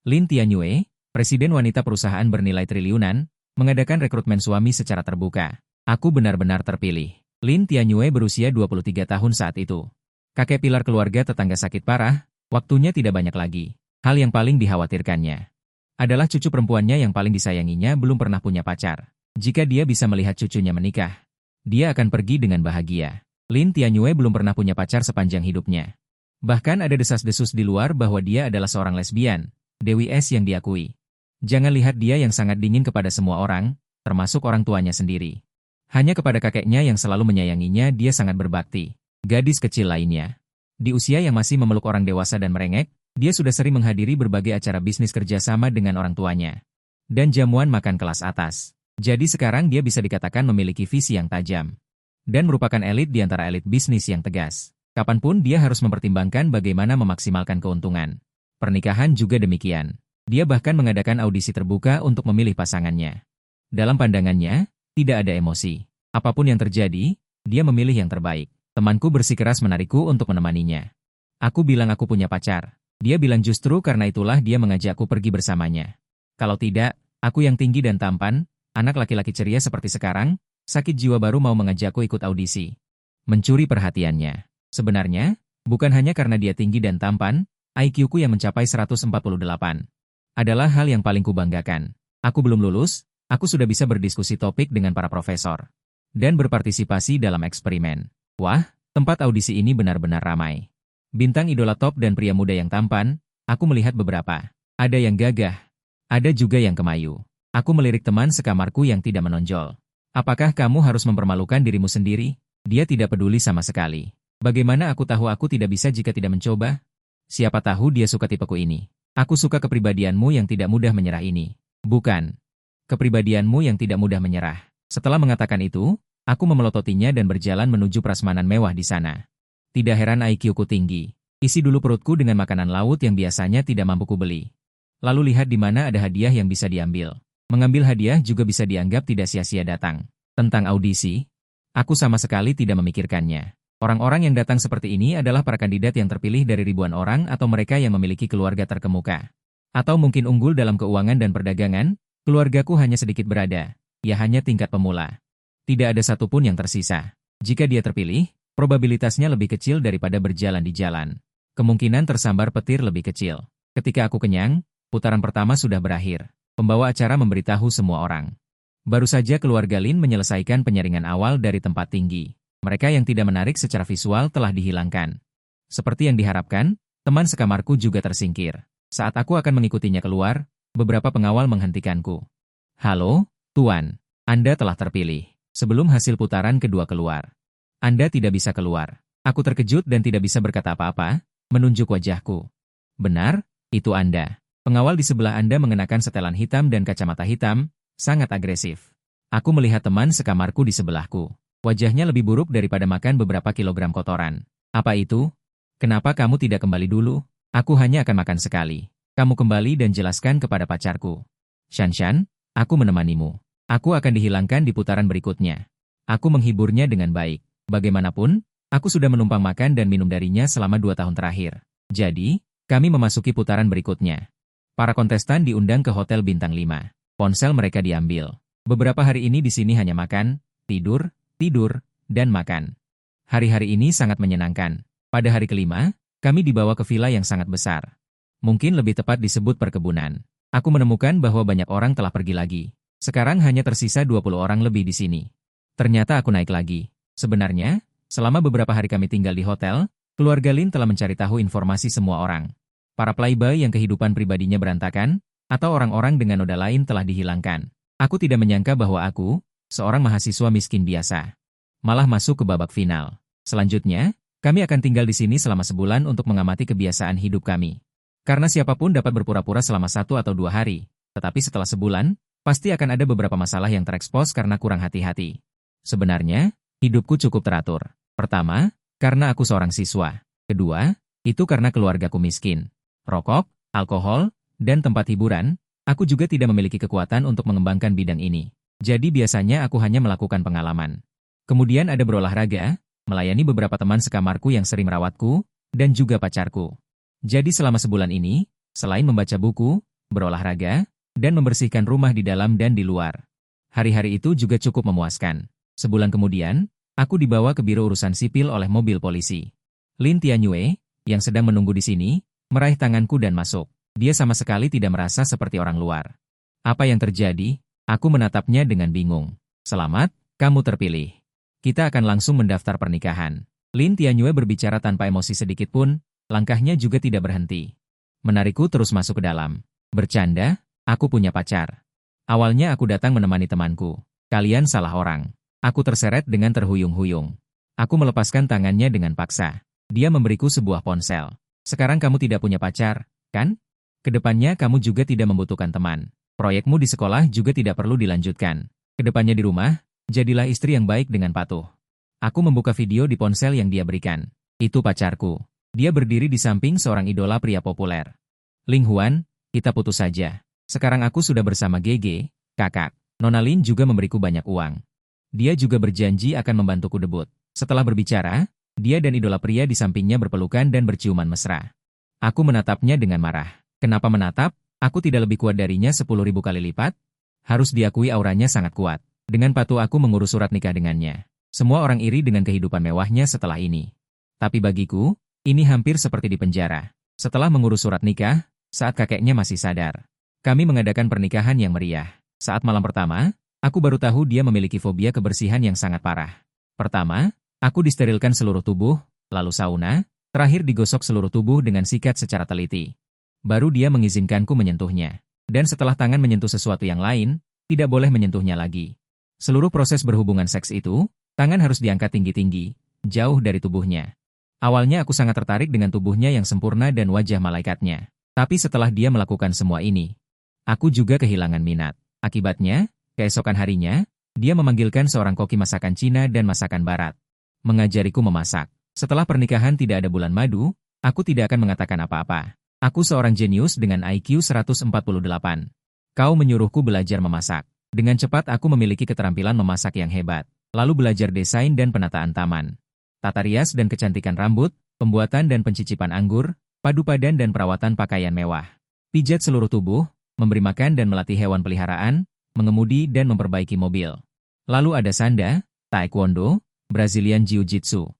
Lin Tianyue, presiden wanita perusahaan bernilai triliunan, mengadakan rekrutmen suami secara terbuka. Aku benar-benar terpilih. Lin Tianyue berusia 23 tahun saat itu. Kakek pilar keluarga tetangga sakit parah, waktunya tidak banyak lagi. Hal yang paling dikhawatirkannya adalah cucu perempuannya yang paling disayanginya belum pernah punya pacar. Jika dia bisa melihat cucunya menikah, dia akan pergi dengan bahagia. Lin Tianyue belum pernah punya pacar sepanjang hidupnya. Bahkan ada desas-desus di luar bahwa dia adalah seorang lesbian, Dewi S yang diakui. Jangan lihat dia yang sangat dingin kepada semua orang, termasuk orang tuanya sendiri. Hanya kepada kakeknya yang selalu menyayanginya dia sangat berbakti. Gadis kecil lainnya. Di usia yang masih memeluk orang dewasa dan merengek, dia sudah sering menghadiri berbagai acara bisnis kerjasama dengan orang tuanya. Dan jamuan makan kelas atas. Jadi sekarang dia bisa dikatakan memiliki visi yang tajam. Dan merupakan elit di antara elit bisnis yang tegas. Kapanpun dia harus mempertimbangkan bagaimana memaksimalkan keuntungan. Pernikahan juga demikian. Dia bahkan mengadakan audisi terbuka untuk memilih pasangannya. Dalam pandangannya, tidak ada emosi. Apapun yang terjadi, dia memilih yang terbaik. Temanku bersikeras menarikku untuk menemaninya. Aku bilang aku punya pacar. Dia bilang justru karena itulah dia mengajakku pergi bersamanya. Kalau tidak, aku yang tinggi dan tampan, anak laki-laki ceria seperti sekarang, sakit jiwa baru mau mengajakku ikut audisi. Mencuri perhatiannya. Sebenarnya, bukan hanya karena dia tinggi dan tampan, IQ-ku yang mencapai 148 adalah hal yang paling kubanggakan. Aku belum lulus, aku sudah bisa berdiskusi topik dengan para profesor dan berpartisipasi dalam eksperimen. Wah, tempat audisi ini benar-benar ramai. Bintang idola top dan pria muda yang tampan, aku melihat beberapa. Ada yang gagah, ada juga yang kemayu. Aku melirik teman sekamarku yang tidak menonjol. Apakah kamu harus mempermalukan dirimu sendiri? Dia tidak peduli sama sekali. Bagaimana aku tahu aku tidak bisa jika tidak mencoba? Siapa tahu dia suka tipeku ini. Aku suka kepribadianmu yang tidak mudah menyerah ini. Bukan. Kepribadianmu yang tidak mudah menyerah. Setelah mengatakan itu, aku memelototinya dan berjalan menuju prasmanan mewah di sana. Tidak heran IQ-ku tinggi. Isi dulu perutku dengan makanan laut yang biasanya tidak mampu kubeli. Lalu lihat di mana ada hadiah yang bisa diambil. Mengambil hadiah juga bisa dianggap tidak sia-sia datang. Tentang audisi, aku sama sekali tidak memikirkannya. Orang-orang yang datang seperti ini adalah para kandidat yang terpilih dari ribuan orang atau mereka yang memiliki keluarga terkemuka. Atau mungkin unggul dalam keuangan dan perdagangan, keluargaku hanya sedikit berada. Ya hanya tingkat pemula. Tidak ada satupun yang tersisa. Jika dia terpilih, probabilitasnya lebih kecil daripada berjalan di jalan. Kemungkinan tersambar petir lebih kecil. Ketika aku kenyang, putaran pertama sudah berakhir. Pembawa acara memberitahu semua orang. Baru saja keluarga Lin menyelesaikan penyaringan awal dari tempat tinggi. Mereka yang tidak menarik secara visual telah dihilangkan. Seperti yang diharapkan, teman sekamarku juga tersingkir. Saat aku akan mengikutinya keluar, beberapa pengawal menghentikanku. Halo, Tuan. Anda telah terpilih. Sebelum hasil putaran kedua keluar. Anda tidak bisa keluar. Aku terkejut dan tidak bisa berkata apa-apa, menunjuk wajahku. Benar, itu Anda. Pengawal di sebelah Anda mengenakan setelan hitam dan kacamata hitam, sangat agresif. Aku melihat teman sekamarku di sebelahku. Wajahnya lebih buruk daripada makan beberapa kilogram kotoran. Apa itu? Kenapa kamu tidak kembali dulu? Aku hanya akan makan sekali. Kamu kembali dan jelaskan kepada pacarku. Shanshan, aku menemanimu. Aku akan dihilangkan di putaran berikutnya. Aku menghiburnya dengan baik. Bagaimanapun, aku sudah menumpang makan dan minum darinya selama 2 tahun terakhir. Jadi, kami memasuki putaran berikutnya. Para kontestan diundang ke Hotel Bintang 5. Ponsel mereka diambil. Beberapa hari ini di sini hanya makan, tidur, dan makan. Hari-hari ini sangat menyenangkan. Pada hari kelima, kami dibawa ke villa yang sangat besar. Mungkin lebih tepat disebut perkebunan. Aku menemukan bahwa banyak orang telah pergi lagi. Sekarang hanya tersisa 20 orang lebih di sini. Ternyata aku naik lagi. Sebenarnya, selama beberapa hari kami tinggal di hotel, keluarga Lin telah mencari tahu informasi semua orang. Para playboy yang kehidupan pribadinya berantakan, atau orang-orang dengan noda lain telah dihilangkan. Aku tidak menyangka bahwa aku, seorang mahasiswa miskin biasa, malah masuk ke babak final. Selanjutnya, kami akan tinggal di sini selama sebulan untuk mengamati kebiasaan hidup kami. Karena siapapun dapat berpura-pura selama 1 atau 2 hari, tetapi setelah sebulan, pasti akan ada beberapa masalah yang terekspos karena kurang hati-hati. Sebenarnya, hidupku cukup teratur. Pertama, karena aku seorang siswa. Kedua, itu karena keluargaku miskin. Rokok, alkohol, dan tempat hiburan, aku juga tidak memiliki kekuatan untuk mengembangkan bidang ini. Jadi biasanya aku hanya melakukan pengalaman. Kemudian ada berolahraga, melayani beberapa teman sekamarku yang sering merawatku, dan juga pacarku. Jadi selama sebulan ini, selain membaca buku, berolahraga, dan membersihkan rumah di dalam dan di luar. Hari-hari itu juga cukup memuaskan. Sebulan kemudian, aku dibawa ke biro urusan sipil oleh mobil polisi. Lin Tianyue, yang sedang menunggu di sini, meraih tanganku dan masuk. Dia sama sekali tidak merasa seperti orang luar. Apa yang terjadi? Aku menatapnya dengan bingung. Selamat, kamu terpilih. Kita akan langsung mendaftar pernikahan. Lin Tianyue berbicara tanpa emosi sedikit pun, langkahnya juga tidak berhenti. Menarikku terus masuk ke dalam. Bercanda, aku punya pacar. Awalnya aku datang menemani temanku. Kalian salah orang. Aku terseret dengan terhuyung-huyung. Aku melepaskan tangannya dengan paksa. Dia memberiku sebuah ponsel. Sekarang kamu tidak punya pacar, kan? Kedepannya kamu juga tidak membutuhkan teman. Proyekmu di sekolah juga tidak perlu dilanjutkan. Kedepannya di rumah, jadilah istri yang baik dengan patuh. Aku membuka video di ponsel yang dia berikan. Itu pacarku. Dia berdiri di samping seorang idola pria populer. Ling Huan, kita putus saja. Sekarang aku sudah bersama GG, kakak. Nona Lin juga memberiku banyak uang. Dia juga berjanji akan membantuku debut. Setelah berbicara, dia dan idola pria di sampingnya berpelukan dan berciuman mesra. Aku menatapnya dengan marah. Kenapa menatap? Aku tidak lebih kuat darinya 10.000 kali lipat? Harus diakui auranya sangat kuat. Dengan patuh aku mengurus surat nikah dengannya. Semua orang iri dengan kehidupan mewahnya setelah ini. Tapi bagiku, ini hampir seperti di penjara. Setelah mengurus surat nikah, saat kakeknya masih sadar, kami mengadakan pernikahan yang meriah. Saat malam pertama, aku baru tahu dia memiliki fobia kebersihan yang sangat parah. Pertama, aku disterilkan seluruh tubuh, lalu sauna, terakhir digosok seluruh tubuh dengan sikat secara teliti. Baru dia mengizinkanku menyentuhnya. Dan setelah tangan menyentuh sesuatu yang lain, tidak boleh menyentuhnya lagi. Seluruh proses berhubungan seks itu, tangan harus diangkat tinggi-tinggi, jauh dari tubuhnya. Awalnya aku sangat tertarik dengan tubuhnya yang sempurna dan wajah malaikatnya. Tapi setelah dia melakukan semua ini, aku juga kehilangan minat. Akibatnya, keesokan harinya, dia memanggilkan seorang koki masakan Cina dan masakan Barat. Mengajariku memasak. Setelah pernikahan tidak ada bulan madu, aku tidak akan mengatakan apa-apa. Aku seorang jenius dengan IQ 148. Kau menyuruhku belajar memasak. Dengan cepat aku memiliki keterampilan memasak yang hebat. Lalu belajar desain dan penataan taman. Tata rias dan kecantikan rambut, pembuatan dan pencicipan anggur, padu padan dan perawatan pakaian mewah. Pijat seluruh tubuh, memberi makan dan melatih hewan peliharaan, mengemudi dan memperbaiki mobil. Lalu ada sanda, taekwondo, Brazilian jiu-jitsu,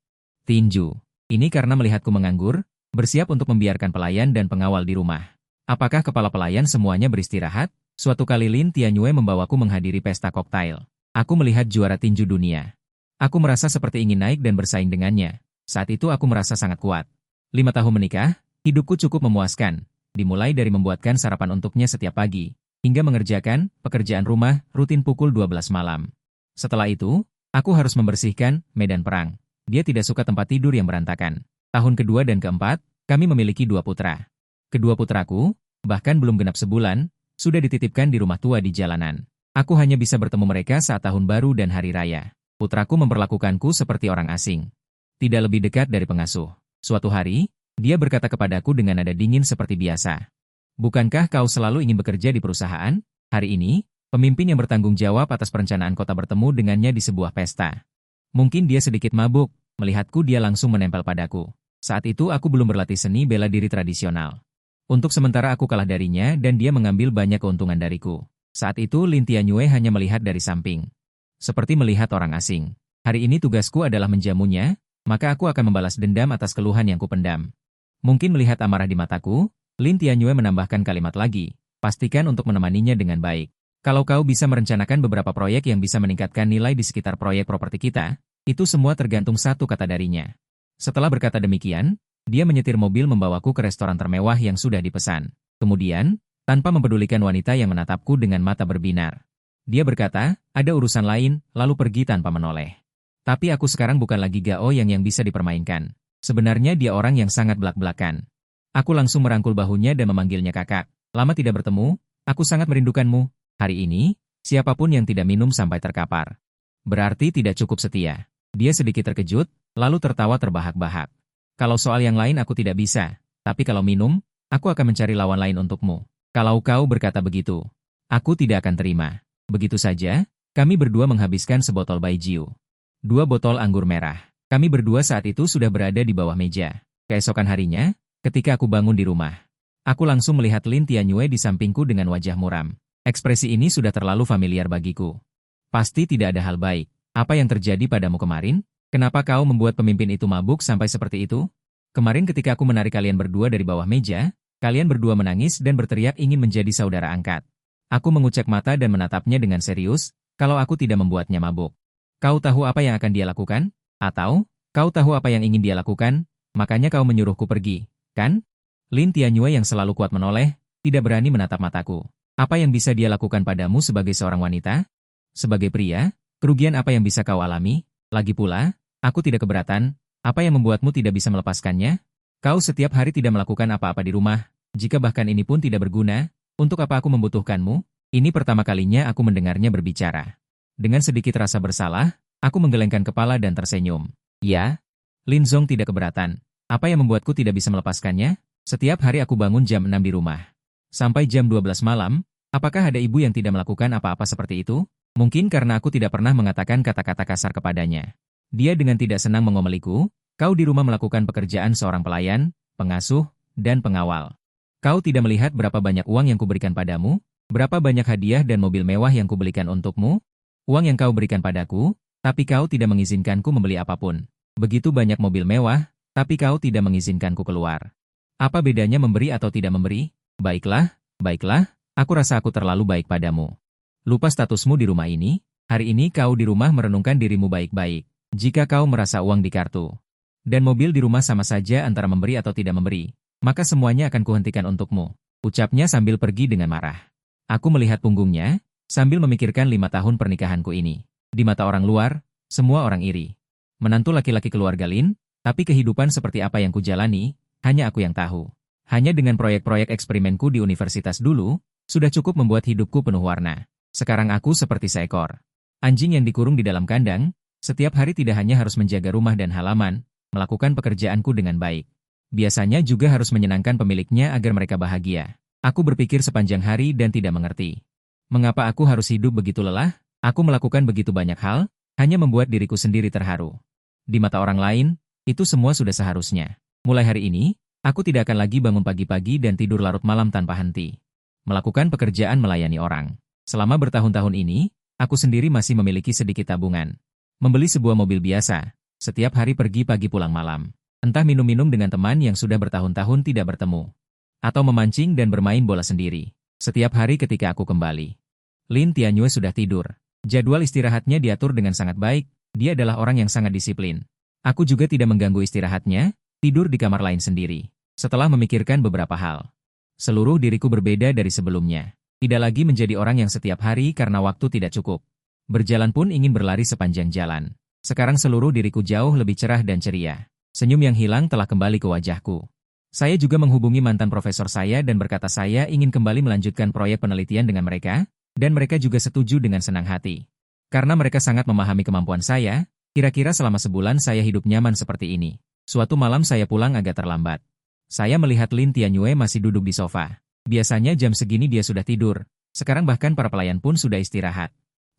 tinju. Ini karena melihatku menganggur, bersiap untuk membiarkan pelayan dan pengawal di rumah. Apakah kepala pelayan semuanya beristirahat? Suatu kali Lin Tianyue membawaku menghadiri pesta koktail. Aku melihat juara tinju dunia. Aku merasa seperti ingin naik dan bersaing dengannya. Saat itu aku merasa sangat kuat. 5 tahun menikah, hidupku cukup memuaskan. Dimulai dari membuatkan sarapan untuknya setiap pagi, hingga mengerjakan pekerjaan rumah rutin pukul 12 malam. Setelah itu, aku harus membersihkan medan perang. Dia tidak suka tempat tidur yang berantakan. Tahun kedua dan keempat, kami memiliki 2 putra. Kedua putraku, bahkan belum genap sebulan, sudah dititipkan di rumah tua di jalanan. Aku hanya bisa bertemu mereka saat tahun baru dan hari raya. Putraku memperlakukanku seperti orang asing. Tidak lebih dekat dari pengasuh. Suatu hari, dia berkata kepadaku dengan nada dingin seperti biasa. Bukankah kau selalu ingin bekerja di perusahaan? Hari ini, pemimpin yang bertanggung jawab atas perencanaan kota bertemu dengannya di sebuah pesta. Mungkin dia sedikit mabuk, melihatku dia langsung menempel padaku. Saat itu aku belum berlatih seni bela diri tradisional. Untuk sementara aku kalah darinya dan dia mengambil banyak keuntungan dariku. Saat itu Lin Tianyue hanya melihat dari samping. Seperti melihat orang asing. Hari ini tugasku adalah menjamunya, maka aku akan membalas dendam atas keluhan yang kupendam. Mungkin melihat amarah di mataku, Lin Tianyue menambahkan kalimat lagi. Pastikan untuk menemaninya dengan baik. Kalau kau bisa merencanakan beberapa proyek yang bisa meningkatkan nilai di sekitar proyek properti kita, itu semua tergantung satu kata darinya. Setelah berkata demikian, dia menyetir mobil membawaku ke restoran termewah yang sudah dipesan. Kemudian, tanpa mempedulikan wanita yang menatapku dengan mata berbinar, dia berkata, ada urusan lain, lalu pergi tanpa menoleh. Tapi aku sekarang bukan lagi Gao yang bisa dipermainkan. Sebenarnya dia orang yang sangat belak-belakan. Aku langsung merangkul bahunya dan memanggilnya kakak. Lama tidak bertemu, aku sangat merindukanmu. Hari ini, siapapun yang tidak minum sampai terkapar, berarti tidak cukup setia. Dia sedikit terkejut, lalu tertawa terbahak-bahak. Kalau soal yang lain aku tidak bisa, tapi kalau minum, aku akan mencari lawan lain untukmu. Kalau kau berkata begitu, aku tidak akan terima. Begitu saja, kami berdua menghabiskan sebotol baijiu. 2 botol anggur merah. Kami berdua saat itu sudah berada di bawah meja. Keesokan harinya, ketika aku bangun di rumah, Aku langsung melihat Lin Tianyue di sampingku dengan wajah muram. Ekspresi ini sudah terlalu familiar bagiku. Pasti tidak ada hal baik. Apa yang terjadi padamu kemarin? Kenapa kau membuat pemimpin itu mabuk sampai seperti itu? Kemarin ketika aku menarik kalian berdua dari bawah meja, kalian berdua menangis dan berteriak ingin menjadi saudara angkat. Aku mengucek mata dan menatapnya dengan serius, kalau aku tidak membuatnya mabuk. Kau tahu apa yang akan dia lakukan? Atau, kau tahu apa yang ingin dia lakukan? Makanya kau menyuruhku pergi, kan? Lin Tianyue yang selalu kuat menoleh, tidak berani menatap mataku. Apa yang bisa dia lakukan padamu sebagai seorang wanita? Sebagai pria, kerugian apa yang bisa kau alami? Lagi pula, aku tidak keberatan. Apa yang membuatmu tidak bisa melepaskannya? Kau setiap hari tidak melakukan apa-apa di rumah. Jika bahkan ini pun tidak berguna, untuk apa aku membutuhkanmu? Ini pertama kalinya aku mendengarnya berbicara. Dengan sedikit rasa bersalah, aku menggelengkan kepala dan tersenyum. Ya, Lin Zong tidak keberatan. Apa yang membuatku tidak bisa melepaskannya? Setiap hari aku bangun jam 6 di rumah. Sampai jam 12 malam, apakah ada ibu yang tidak melakukan apa-apa seperti itu? Mungkin karena aku tidak pernah mengatakan kata-kata kasar kepadanya. Dia dengan tidak senang mengomeliku, kau di rumah melakukan pekerjaan seorang pelayan, pengasuh, dan pengawal. Kau tidak melihat berapa banyak uang yang kuberikan padamu? Berapa banyak hadiah dan mobil mewah yang kubelikan untukmu? Uang yang kau berikan padaku, tapi kau tidak mengizinkanku membeli apapun. Begitu banyak mobil mewah, tapi kau tidak mengizinkanku keluar. Apa bedanya memberi atau tidak memberi? Baiklah, baiklah, aku rasa aku terlalu baik padamu. Lupa statusmu di rumah ini? Hari ini kau di rumah merenungkan dirimu baik-baik. Jika kau merasa uang di kartu dan mobil di rumah sama saja antara memberi atau tidak memberi, maka semuanya akan kuhentikan untukmu. Ucapnya sambil pergi dengan marah. Aku melihat punggungnya, sambil memikirkan 5 tahun pernikahanku ini. Di mata orang luar, semua orang iri. Menantu laki-laki keluarga Lin, tapi kehidupan seperti apa yang kujalani, hanya aku yang tahu. Hanya dengan proyek-proyek eksperimenku di universitas dulu, sudah cukup membuat hidupku penuh warna. Sekarang aku seperti seekor anjing yang dikurung di dalam kandang, setiap hari tidak hanya harus menjaga rumah dan halaman, melakukan pekerjaanku dengan baik. Biasanya juga harus menyenangkan pemiliknya agar mereka bahagia. Aku berpikir sepanjang hari dan tidak mengerti. Mengapa aku harus hidup begitu lelah? Aku melakukan begitu banyak hal, hanya membuat diriku sendiri terharu. Di mata orang lain, itu semua sudah seharusnya. Mulai hari ini, aku tidak akan lagi bangun pagi-pagi dan tidur larut malam tanpa henti. Melakukan pekerjaan melayani orang. Selama bertahun-tahun ini, aku sendiri masih memiliki sedikit tabungan. Membeli sebuah mobil biasa, setiap hari pergi pagi pulang malam. Entah minum-minum dengan teman yang sudah bertahun-tahun tidak bertemu. Atau memancing dan bermain bola sendiri. Setiap hari ketika aku kembali. Lin Tianyue sudah tidur. Jadwal istirahatnya diatur dengan sangat baik, dia adalah orang yang sangat disiplin. Aku juga tidak mengganggu istirahatnya, tidur di kamar lain sendiri. Setelah memikirkan beberapa hal. Seluruh diriku berbeda dari sebelumnya. Tidak lagi menjadi orang yang setiap hari karena waktu tidak cukup. Berjalan pun ingin berlari sepanjang jalan. Sekarang seluruh diriku jauh lebih cerah dan ceria. Senyum yang hilang telah kembali ke wajahku. Saya juga menghubungi mantan profesor saya dan berkata saya ingin kembali melanjutkan proyek penelitian dengan mereka, dan mereka juga setuju dengan senang hati. Karena mereka sangat memahami kemampuan saya, kira-kira selama sebulan saya hidup nyaman seperti ini. Suatu malam saya pulang agak terlambat. Saya melihat Lin Tianyue masih duduk di sofa. Biasanya jam segini dia sudah tidur, sekarang bahkan para pelayan pun sudah istirahat.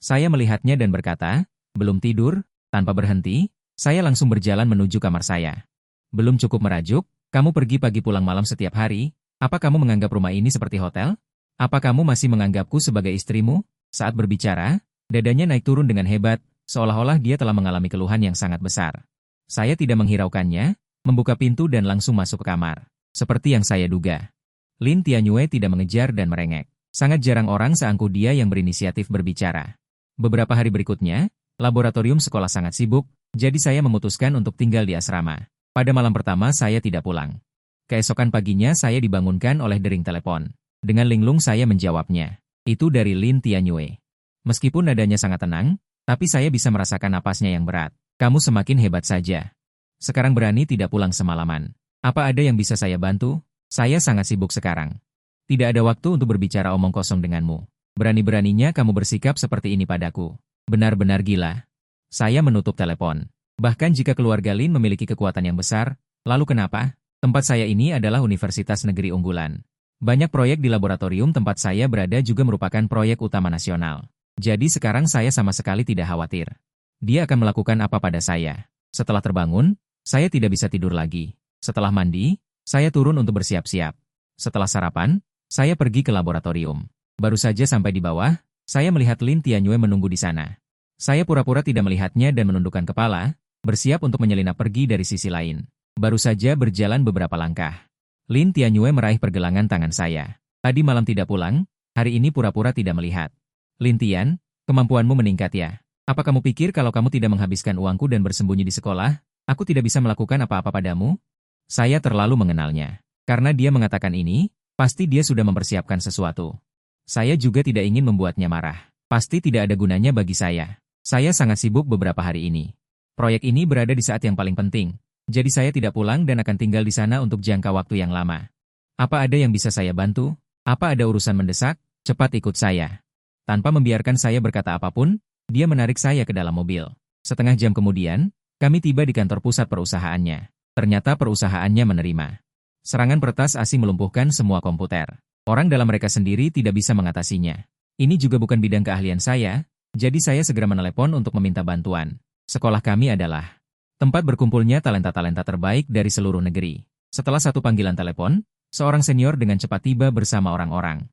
Saya melihatnya dan berkata, belum tidur, tanpa berhenti, saya langsung berjalan menuju kamar saya. Belum cukup merajuk, kamu pergi pagi pulang malam setiap hari, apa kamu menganggap rumah ini seperti hotel? Apa kamu masih menganggapku sebagai istrimu? Saat berbicara, dadanya naik turun dengan hebat, seolah-olah dia telah mengalami keluhan yang sangat besar. Saya tidak menghiraukannya, membuka pintu dan langsung masuk ke kamar. Seperti yang saya duga. Lin Tianyue tidak mengejar dan merengek. Sangat jarang orang seangkuh dia yang berinisiatif berbicara. Beberapa hari berikutnya, laboratorium sekolah sangat sibuk, jadi saya memutuskan untuk tinggal di asrama. Pada malam pertama saya tidak pulang. Keesokan paginya saya dibangunkan oleh dering telepon. Dengan linglung saya menjawabnya. Itu dari Lin Tianyue. Meskipun nadanya sangat tenang, tapi saya bisa merasakan napasnya yang berat. Kamu semakin hebat saja. Sekarang berani tidak pulang semalaman. Apa ada yang bisa saya bantu? Saya sangat sibuk sekarang. Tidak ada waktu untuk berbicara omong kosong denganmu. Berani-beraninya kamu bersikap seperti ini padaku. Benar-benar gila. Saya menutup telepon. Bahkan jika keluarga Lin memiliki kekuatan yang besar, lalu kenapa? Tempat saya ini adalah universitas negeri unggulan. Banyak proyek di laboratorium tempat saya berada juga merupakan proyek utama nasional. Jadi sekarang saya sama sekali tidak khawatir. Dia akan melakukan apa pada saya. Setelah terbangun, saya tidak bisa tidur lagi. Setelah mandi, saya turun untuk bersiap-siap. Setelah sarapan, saya pergi ke laboratorium. Baru saja sampai di bawah, saya melihat Lin Tianyue menunggu di sana. Saya pura-pura tidak melihatnya dan menundukkan kepala, bersiap untuk menyelinap pergi dari sisi lain. Baru saja berjalan beberapa langkah. Lin Tianyue meraih pergelangan tangan saya. Tadi malam tidak pulang, hari ini pura-pura tidak melihat. Lin Tian, kemampuanmu meningkat ya. Apa kamu pikir kalau kamu tidak menghabiskan uangku dan bersembunyi di sekolah, aku tidak bisa melakukan apa-apa padamu? Saya terlalu mengenalnya. Karena dia mengatakan ini, pasti dia sudah mempersiapkan sesuatu. Saya juga tidak ingin membuatnya marah. Pasti tidak ada gunanya bagi saya. Saya sangat sibuk beberapa hari ini. Proyek ini berada di saat yang paling penting. Jadi saya tidak pulang dan akan tinggal di sana untuk jangka waktu yang lama. Apa ada yang bisa saya bantu? Apa ada urusan mendesak? Cepat ikut saya. Tanpa membiarkan saya berkata apapun, dia menarik saya ke dalam mobil. Setengah jam kemudian, kami tiba di kantor pusat perusahaannya. Ternyata perusahaannya menerima. Serangan peretas asing melumpuhkan semua komputer. Orang dalam mereka sendiri tidak bisa mengatasinya. Ini juga bukan bidang keahlian saya, jadi saya segera menelepon untuk meminta bantuan. Sekolah kami adalah tempat berkumpulnya talenta-talenta terbaik dari seluruh negeri. Setelah satu panggilan telepon, seorang senior dengan cepat tiba bersama orang-orang.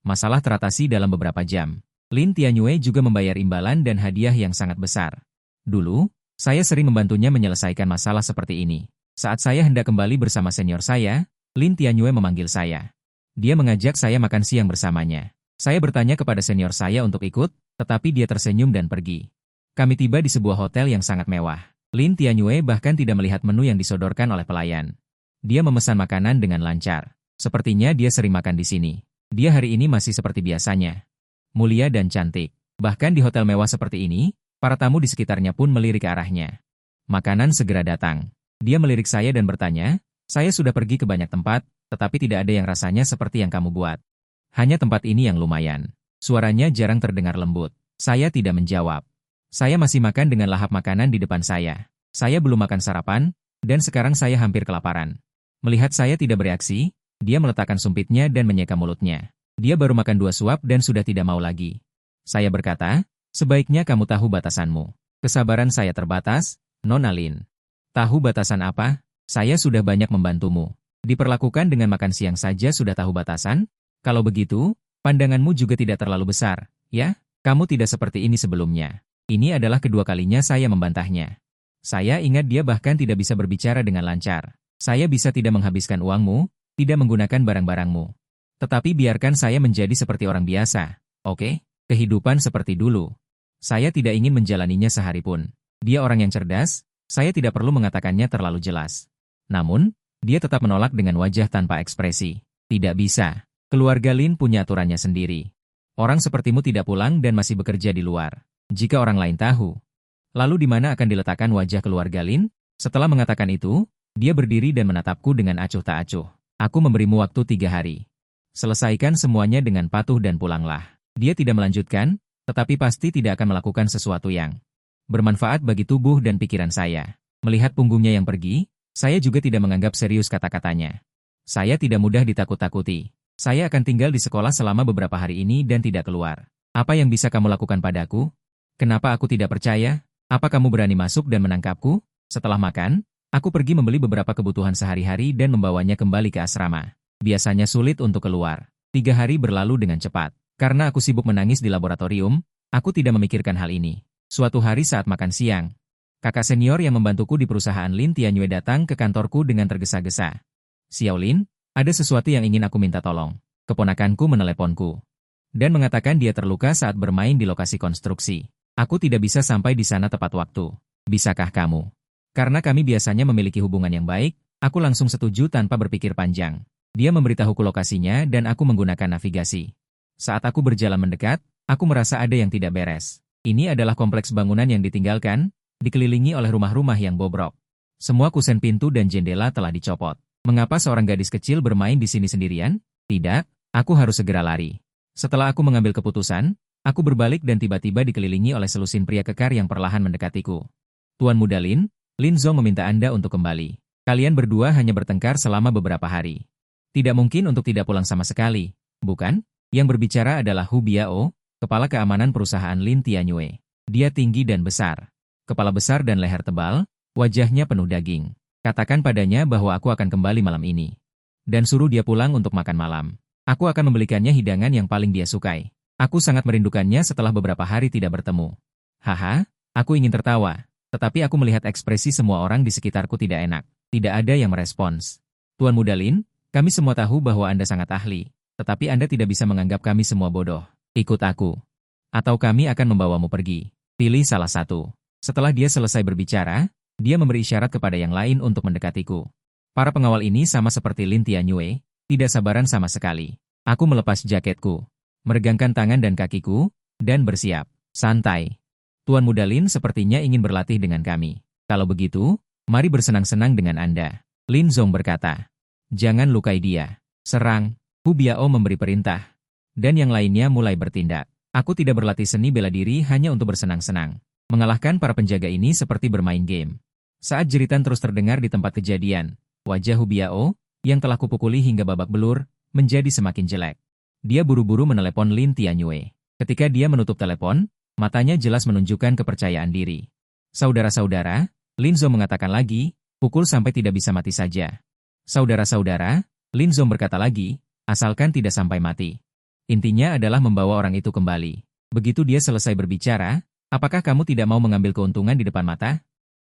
Masalah teratasi dalam beberapa jam. Lin Tianyue juga membayar imbalan dan hadiah yang sangat besar. Dulu, saya sering membantunya menyelesaikan masalah seperti ini. Saat saya hendak kembali bersama senior saya, Lin Tianyue memanggil saya. Dia mengajak saya makan siang bersamanya. Saya bertanya kepada senior saya untuk ikut, tetapi dia tersenyum dan pergi. Kami tiba di sebuah hotel yang sangat mewah. Lin Tianyue bahkan tidak melihat menu yang disodorkan oleh pelayan. Dia memesan makanan dengan lancar. Sepertinya dia sering makan di sini. Dia hari ini masih seperti biasanya. Mulia dan cantik. Bahkan di hotel mewah seperti ini, para tamu di sekitarnya pun melirik ke arahnya. Makanan segera datang. Dia melirik saya dan bertanya, saya sudah pergi ke banyak tempat, tetapi tidak ada yang rasanya seperti yang kamu buat. Hanya tempat ini yang lumayan. Suaranya jarang terdengar lembut. Saya tidak menjawab. Saya masih makan dengan lahap makanan di depan saya. Saya belum makan sarapan, dan sekarang saya hampir kelaparan. Melihat saya tidak bereaksi, dia meletakkan sumpitnya dan menyeka mulutnya. Dia baru makan 2 suap dan sudah tidak mau lagi. Saya berkata, sebaiknya kamu tahu batasanmu. Kesabaran saya terbatas, Nona Lin. Tahu batasan apa? Saya sudah banyak membantumu. Diperlakukan dengan makan siang saja sudah tahu batasan? Kalau begitu, pandanganmu juga tidak terlalu besar, ya? Kamu tidak seperti ini sebelumnya. Ini adalah kedua kalinya saya membantahnya. Saya ingat dia bahkan tidak bisa berbicara dengan lancar. Saya bisa tidak menghabiskan uangmu, tidak menggunakan barang-barangmu. Tetapi biarkan saya menjadi seperti orang biasa, oke? Kehidupan seperti dulu. Saya tidak ingin menjalaninya sehari pun. Dia orang yang cerdas, saya tidak perlu mengatakannya terlalu jelas. Namun, dia tetap menolak dengan wajah tanpa ekspresi. Tidak bisa. Keluarga Lin punya aturannya sendiri. Orang sepertimu tidak pulang dan masih bekerja di luar. Jika orang lain tahu. Lalu di mana akan diletakkan wajah keluarga Lin? Setelah mengatakan itu, dia berdiri dan menatapku dengan acuh tak acuh. Aku memberimu waktu 3 hari. Selesaikan semuanya dengan patuh dan pulanglah. Dia tidak melanjutkan, tetapi pasti tidak akan melakukan sesuatu yang bermanfaat bagi tubuh dan pikiran saya. Melihat punggungnya yang pergi, saya juga tidak menganggap serius kata-katanya. Saya tidak mudah ditakut-takuti. Saya akan tinggal di sekolah selama beberapa hari ini dan tidak keluar. Apa yang bisa kamu lakukan padaku? Kenapa aku tidak percaya? Apa kamu berani masuk dan menangkapku? Setelah makan, aku pergi membeli beberapa kebutuhan sehari-hari dan membawanya kembali ke asrama. Biasanya sulit untuk keluar. 3 hari berlalu dengan cepat. Karena aku sibuk menangis di laboratorium, aku tidak memikirkan hal ini. Suatu hari saat makan siang, kakak senior yang membantuku di perusahaan Lin Tianyue datang ke kantorku dengan tergesa-gesa. Xiao Lin, ada sesuatu yang ingin aku minta tolong. Keponakanku meneleponku dan mengatakan dia terluka saat bermain di lokasi konstruksi. Aku tidak bisa sampai di sana tepat waktu. Bisakah kamu? Karena kami biasanya memiliki hubungan yang baik, aku langsung setuju tanpa berpikir panjang. Dia memberitahuku lokasinya dan aku menggunakan navigasi. Saat aku berjalan mendekat, aku merasa ada yang tidak beres. Ini adalah kompleks bangunan yang ditinggalkan, dikelilingi oleh rumah-rumah yang bobrok. Semua kusen pintu dan jendela telah dicopot. Mengapa seorang gadis kecil bermain di sini sendirian? Tidak, aku harus segera lari. Setelah aku mengambil keputusan, aku berbalik dan tiba-tiba dikelilingi oleh selusin pria kekar yang perlahan mendekatiku. Tuan Muda Lin, Lin Zhong meminta Anda untuk kembali. Kalian berdua hanya bertengkar selama beberapa hari. Tidak mungkin untuk tidak pulang sama sekali, bukan? Yang berbicara adalah Hu Biao, kepala keamanan perusahaan Lin Tianyue. Dia tinggi dan besar. Kepala besar dan leher tebal, wajahnya penuh daging. Katakan padanya bahwa aku akan kembali malam ini. dan suruh dia pulang untuk makan malam. Aku akan membelikannya hidangan yang paling dia sukai. Aku sangat merindukannya setelah beberapa hari tidak bertemu. Haha, aku ingin tertawa, tetapi aku melihat ekspresi semua orang di sekitarku tidak enak. Tidak ada yang merespons. Tuan Muda Lin, kami semua tahu bahwa Anda sangat ahli, tetapi Anda tidak bisa menganggap kami semua bodoh. Ikut aku. Atau kami akan membawamu pergi. Pilih salah satu. Setelah dia selesai berbicara, dia memberi isyarat kepada yang lain untuk mendekatiku. Para pengawal ini sama seperti Lin Tianyue, tidak sabaran sama sekali. Aku melepas jaketku, meregangkan tangan dan kakiku, dan bersiap. Santai. Tuan Muda Lin sepertinya ingin berlatih dengan kami. Kalau begitu, mari bersenang-senang dengan Anda. Lin Zong berkata. Jangan lukai dia. Serang. Hu Biao memberi perintah. Dan yang lainnya mulai bertindak. Aku tidak berlatih seni bela diri hanya untuk bersenang-senang. Mengalahkan para penjaga ini seperti bermain game. Saat jeritan terus terdengar di tempat kejadian, wajah Hu Biao, yang telah kupukuli hingga babak belur, menjadi semakin jelek. Dia buru-buru menelepon Lin Tianyue. Ketika dia menutup telepon, matanya jelas menunjukkan kepercayaan diri. Saudara-saudara, Lin Zong mengatakan lagi, pukul sampai tidak bisa mati saja. Saudara-saudara, Lin Zong berkata lagi, asalkan tidak sampai mati. Intinya adalah membawa orang itu kembali. Begitu dia selesai berbicara, apakah kamu tidak mau mengambil keuntungan di depan mata?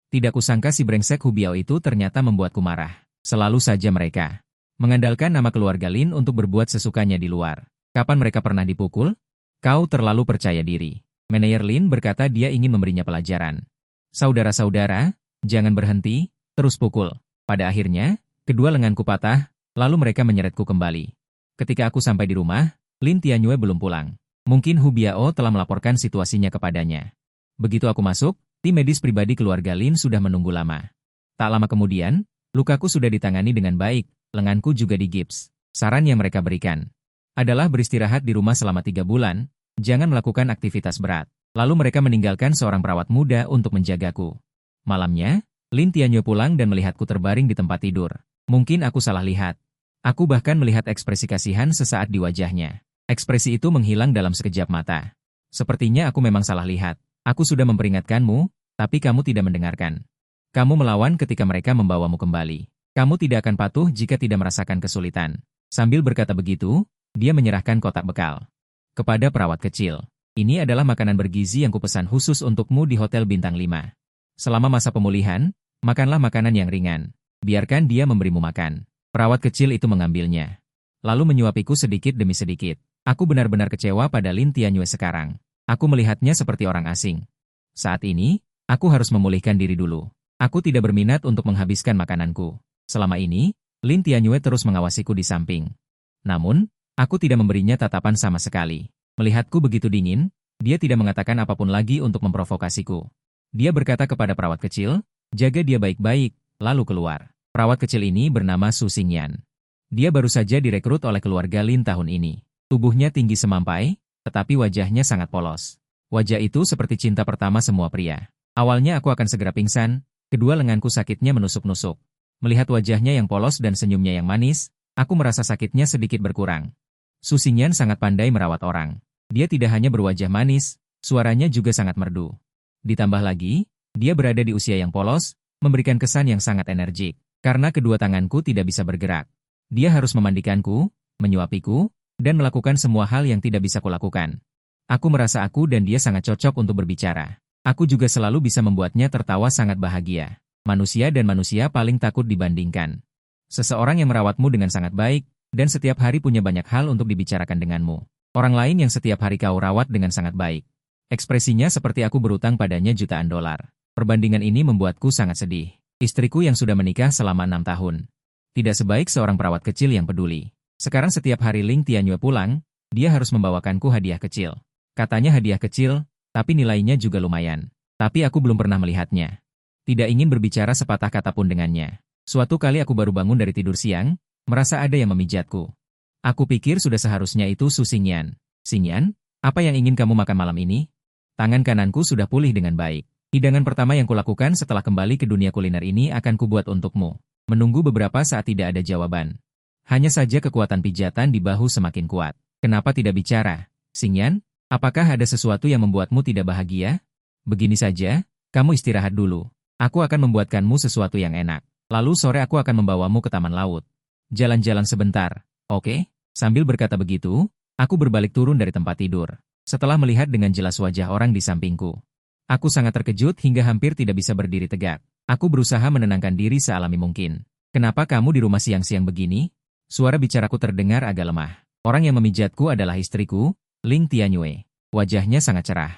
Tidak kusangka si brengsek Hu Biao itu ternyata membuatku marah. Selalu saja mereka mengandalkan nama keluarga Lin untuk berbuat sesukanya di luar. Kapan mereka pernah dipukul? Kau terlalu percaya diri. Manajer Lin berkata dia ingin memberinya pelajaran. Saudara-saudara, jangan berhenti, terus pukul. Pada akhirnya, kedua lenganku patah, lalu mereka menyeretku kembali. Ketika aku sampai di rumah, Lin Tianyue belum pulang. Mungkin Hu Biao telah melaporkan situasinya kepadanya. Begitu aku masuk, tim medis pribadi keluarga Lin sudah menunggu lama. Tak lama kemudian, lukaku sudah ditangani dengan baik, lenganku juga digips. Saran yang mereka berikan adalah beristirahat di rumah selama 3 bulan, jangan melakukan aktivitas berat. Lalu mereka meninggalkan seorang perawat muda untuk menjagaku. Malamnya, Lin Tianyue pulang dan melihatku terbaring di tempat tidur. Mungkin aku salah lihat. Aku bahkan melihat ekspresi kasihan sesaat di wajahnya. Ekspresi itu menghilang dalam sekejap mata. Sepertinya aku memang salah lihat. Aku sudah memperingatkanmu, tapi kamu tidak mendengarkan. Kamu melawan ketika mereka membawamu kembali. Kamu tidak akan patuh jika tidak merasakan kesulitan. Sambil berkata begitu, dia menyerahkan kotak bekal kepada perawat kecil. Ini adalah makanan bergizi yang kupesan khusus untukmu di Hotel Bintang 5. Selama masa pemulihan, makanlah makanan yang ringan. Biarkan dia memberimu makan. Perawat kecil itu mengambilnya. Lalu menyuapiku sedikit demi sedikit. Aku benar-benar kecewa pada Lin Tianyue sekarang. Aku melihatnya seperti orang asing. Saat ini, aku harus memulihkan diri dulu. Aku tidak berminat untuk menghabiskan makananku. Selama ini, Lin Tianyue terus mengawasiku di samping. Namun, aku tidak memberinya tatapan sama sekali. Melihatku begitu dingin, dia tidak mengatakan apapun lagi untuk memprovokasiku. Dia berkata kepada perawat kecil, jaga dia baik-baik, lalu keluar. Perawat kecil ini bernama Su Xingyan. Dia baru saja direkrut oleh keluarga Lin tahun ini. Tubuhnya tinggi semampai, tetapi wajahnya sangat polos. Wajah itu seperti cinta pertama semua pria. Awalnya aku akan segera pingsan, kedua lenganku sakitnya menusuk-nusuk. Melihat wajahnya yang polos dan senyumnya yang manis, aku merasa sakitnya sedikit berkurang. Su Xingyan sangat pandai merawat orang. Dia tidak hanya berwajah manis, suaranya juga sangat merdu. Ditambah lagi, dia berada di usia yang polos, memberikan kesan yang sangat energik. Karena kedua tanganku tidak bisa bergerak. Dia harus memandikanku, menyuapiku, dan melakukan semua hal yang tidak bisa kulakukan. Aku merasa aku dan dia sangat cocok untuk berbicara. Aku juga selalu bisa membuatnya tertawa sangat bahagia. Manusia dan manusia paling takut dibandingkan. Seseorang yang merawatmu dengan sangat baik, dan setiap hari punya banyak hal untuk dibicarakan denganmu. Orang lain yang setiap hari kau rawat dengan sangat baik. Ekspresinya seperti aku berutang padanya jutaan dolar. Perbandingan ini membuatku sangat sedih. Istriku yang sudah menikah selama 6 tahun. Tidak sebaik seorang perawat kecil yang peduli. Sekarang setiap hari Lin Tianyue pulang, dia harus membawakanku hadiah kecil. Katanya hadiah kecil, tapi nilainya juga lumayan. Tapi aku belum pernah melihatnya. Tidak ingin berbicara sepatah kata pun dengannya. Suatu kali aku baru bangun dari tidur siang, merasa ada yang memijatku. Aku pikir sudah seharusnya itu Su Xingyan. Xingyan, apa yang ingin kamu makan malam ini? Tangan kananku sudah pulih dengan baik. Hidangan pertama yang kulakukan setelah kembali ke dunia kuliner ini akan kubuat untukmu. Menunggu beberapa saat tidak ada jawaban. Hanya saja kekuatan pijatan di bahu semakin kuat. Kenapa tidak bicara? Xingyan, apakah ada sesuatu yang membuatmu tidak bahagia? Begini saja, kamu istirahat dulu. Aku akan membuatkanmu sesuatu yang enak. Lalu sore aku akan membawamu ke taman laut. Jalan-jalan sebentar, oke? Sambil berkata begitu, aku berbalik turun dari tempat tidur. Setelah melihat dengan jelas wajah orang di sampingku. Aku sangat terkejut hingga hampir tidak bisa berdiri tegak. Aku berusaha menenangkan diri sealami mungkin. Kenapa kamu di rumah siang-siang begini? Suara bicaraku terdengar agak lemah. Orang yang memijatku adalah istriku, Ling Tianyue. Wajahnya sangat cerah.